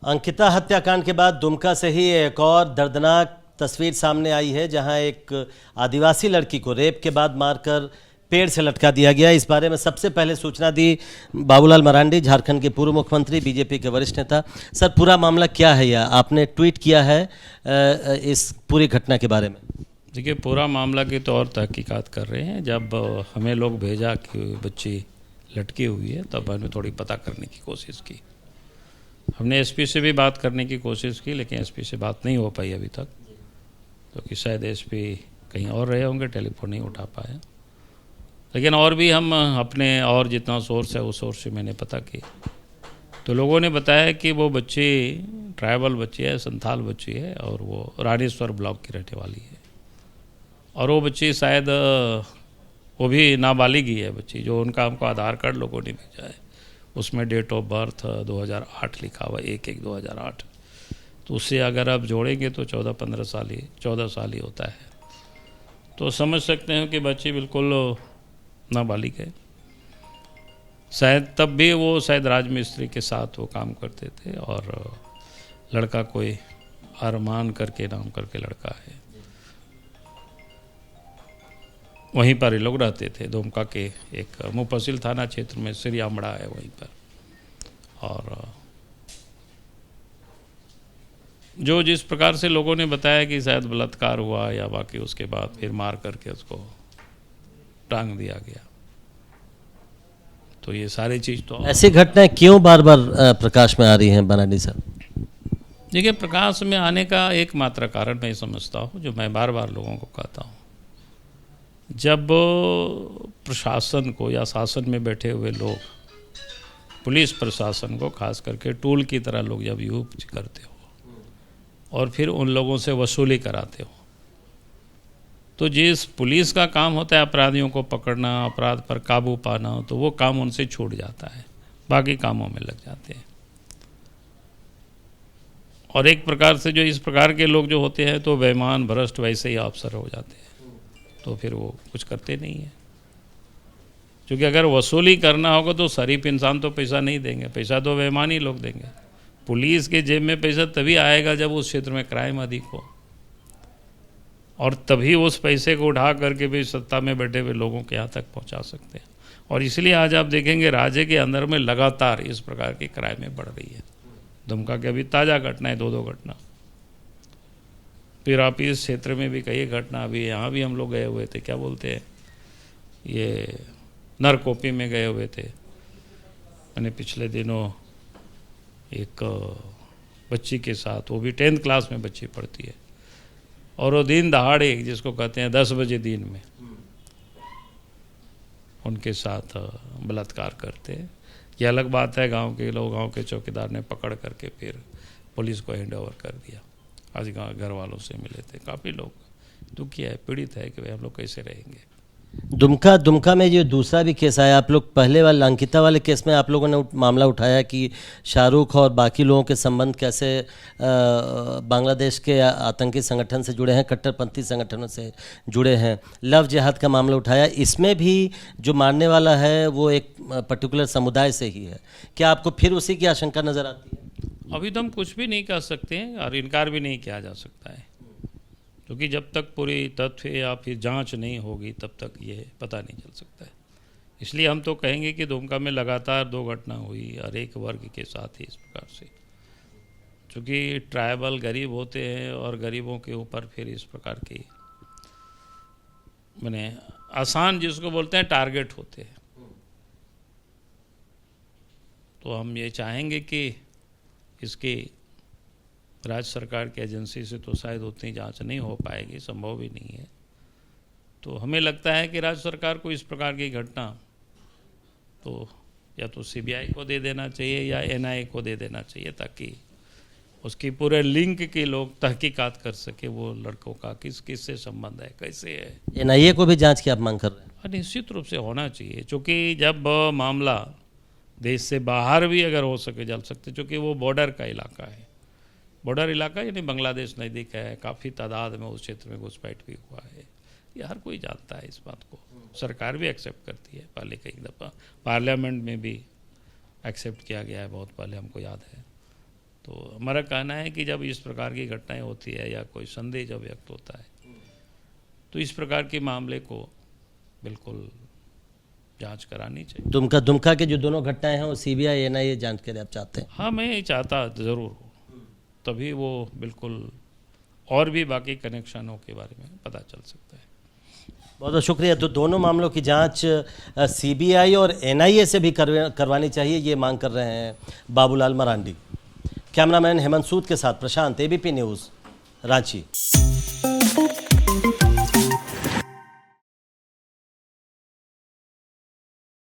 अंकिता हत्याकांड के बाद दुमका से ही एक और दर्दनाक तस्वीर सामने आई है, जहां एक आदिवासी लड़की को रेप के बाद मारकर पेड़ से लटका दिया गया। इस बारे में सबसे पहले सूचना दी बाबूलाल मरांडी, झारखंड के पूर्व मुख्यमंत्री, बीजेपी के वरिष्ठ नेता। सर, पूरा मामला क्या है? या आपने ट्वीट किया है इस पूरी घटना के बारे में? देखिए, पूरा मामला की तो और तहकीकात कर रहे हैं। जब हमें लोग भेजा कि बच्ची लटकी हुई है, तब हमने थोड़ी पता करने की कोशिश की। हमने एसपी से भी बात करने की कोशिश की, लेकिन एसपी से बात नहीं हो पाई अभी तक, क्योंकि शायद एसपी कहीं और रहे होंगे, टेलीफोन नहीं उठा पाया। लेकिन और भी हम अपने और जितना सोर्स है उस सोर्स से मैंने पता की, तो लोगों ने बताया कि वो बच्ची ट्राइबल बच्ची है, संथाल बच्ची है, और वो रानीश्वर ब्लॉक की रहने वाली है। और वो बच्ची शायद वो भी नाबालिग ही है बच्ची। जो उनका हमको आधार कार्ड लोगों ने भेजा है, उसमें डेट ऑफ बर्थ 2008 लिखा हुआ, 1/1/2008। तो उससे अगर आप जोड़ेंगे तो 14 साल ही होता है। तो समझ सकते हैं कि बच्ची बिल्कुल नाबालिग है। शायद तब भी वो शायद राजमिस्त्री के साथ वो काम करते थे, और लड़का कोई अरमान करके नाम करके लड़का है। वहीं पर ये लोग रहते थे, दुमका के एक मुफस्सिल थाना क्षेत्र में श्री आमड़ा है वहीं पर। और जो जिस प्रकार से लोगों ने बताया कि शायद बलात्कार हुआ या बाकी, उसके बाद फिर मार करके उसको टांग दिया गया। तो ये सारी चीज़ तो ऐसी घटनाएं क्यों बार बार प्रकाश में आ रही हैं मरांडी साहब? देखिए, प्रकाश में आने का एकमात्र कारण मैं समझता हूँ, जो मैं बार बार लोगों को कहता हूँ, जब प्रशासन को या शासन में बैठे हुए लोग पुलिस प्रशासन को खास करके टूल की तरह लोग जब यूज करते हो और फिर उन लोगों से वसूली कराते हो, तो जिस पुलिस का काम होता है अपराधियों को पकड़ना, अपराध पर काबू पाना, तो वो काम उनसे छूट जाता है, बाकी कामों में लग जाते हैं। और एक प्रकार से जो इस प्रकार के लोग जो होते हैं तो बेईमान भ्रष्ट वैसे ही अफसर हो जाते हैं, तो फिर वो कुछ करते नहीं है। क्योंकि अगर वसूली करना होगा तो शरीफ इंसान तो पैसा नहीं देंगे, पैसा तो बेईमान ही लोग देंगे। पुलिस के जेब में पैसा तभी आएगा जब उस क्षेत्र में क्राइम अधिक हो, और तभी उस पैसे को उठा करके भी सत्ता में बैठे हुए लोगों के यहाँ तक पहुँचा सकते हैं। और इसलिए आज आप देखेंगे राज्य के अंदर में लगातार इस प्रकार की क्राइमें बढ़ रही है। दुमका की अभी ताज़ा घटना है, 2 घटना। फिर आप इस क्षेत्र में भी कई घटना, अभी यहाँ भी हम लोग गए हुए थे, क्या बोलते हैं, ये नरकोपी में गए हुए थे। मैंने पिछले दिनों एक बच्ची के साथ, वो भी 10th क्लास में बच्ची पढ़ती है, और वो दिन दहाड़े, जिसको कहते हैं 10 बजे दिन में, उनके साथ बलात्कार करते हैं। ये अलग बात है, गांव के लोग, गांव के चौकीदार ने पकड़ करके फिर पुलिस को हैंड ओवर कर दिया। आज गाँव घर वालों से मिले थे, काफ़ी लोग दुखी है, पीड़ित है कि भाई हम लोग कैसे रहेंगे। दुमका में जो दूसरा भी केस आया, आप लोग पहले वाले अंकिता वाले केस में आप लोगों ने मामला उठाया कि शाहरुख और बाकी लोगों के संबंध कैसे बांग्लादेश के आतंकी संगठन से जुड़े हैं, कट्टरपंथी संगठनों से जुड़े हैं। लव जिहाद का मामला उठाया, इसमें भी जो मारने वाला है वो एक पर्टिकुलर समुदाय से ही है। क्या आपको फिर उसी की आशंका नज़र आती है? अभी तो हम कुछ भी नहीं कह सकते हैं और इनकार भी नहीं किया जा सकता है, क्योंकि जब तक पूरी तथ्य या फिर जांच नहीं होगी तब तक ये पता नहीं चल सकता है। इसलिए हम तो कहेंगे कि दुमका में लगातार 2 घटना हुई और एक वर्ग के साथ ही इस प्रकार से, क्योंकि ट्राइबल गरीब होते हैं और गरीबों के ऊपर फिर इस प्रकार की मैंने आसान जिसको बोलते हैं टारगेट होते हैं। तो हम ये चाहेंगे कि इसकी राज्य सरकार की एजेंसी से तो शायद उतनी जांच नहीं हो पाएगी, संभव भी नहीं है। तो हमें लगता है कि राज्य सरकार को इस प्रकार की घटना तो या तो सीबीआई को दे देना चाहिए या एनआईए को दे देना चाहिए, ताकि उसकी पूरे लिंक के लोग तहकीकात कर सके, वो लड़कों का किस किस से संबंध है, कैसे है। एनआईए को भी जांच की आप मांग कर रहे हैं? निश्चित रूप से होना चाहिए, क्योंकि जब मामला देश से बाहर भी अगर हो सके जल सकते, क्योंकि वो बॉर्डर का इलाका है, बॉर्डर इलाका यानी बांग्लादेश नज़दीक है, काफ़ी तादाद में उस क्षेत्र में घुसपैठ भी हुआ है। ये हर कोई जानता है इस बात को, सरकार भी एक्सेप्ट करती है। पहले कई दफ़ा पार्लियामेंट में भी एक्सेप्ट किया गया है, बहुत पहले, हमको याद है। तो हमारा कहना है कि जब इस प्रकार की घटनाएं होती है या कोई संदेह जब व्यक्त होता है तो इस प्रकार के मामले को बिल्कुल जांच करानी चाहिए। दुमका के जो दोनों घटनाएं हैं वो सीबीआई एनआईए जांच के लिए आप चाहते हैं? हाँ, मैं ये चाहता ज़रूर हूँ, तभी वो बिल्कुल और भी बाकी कनेक्शनों के बारे में पता चल सकता है। बहुत बहुत शुक्रिया। तो दोनों मामलों की जांच सीबीआई और एनआईए से भी करवानी चाहिए, ये मांग कर रहे हैं बाबूलाल मरांडी। कैमरामैन हेमंत सूद के साथ प्रशांत, एबीपी न्यूज़, रांची।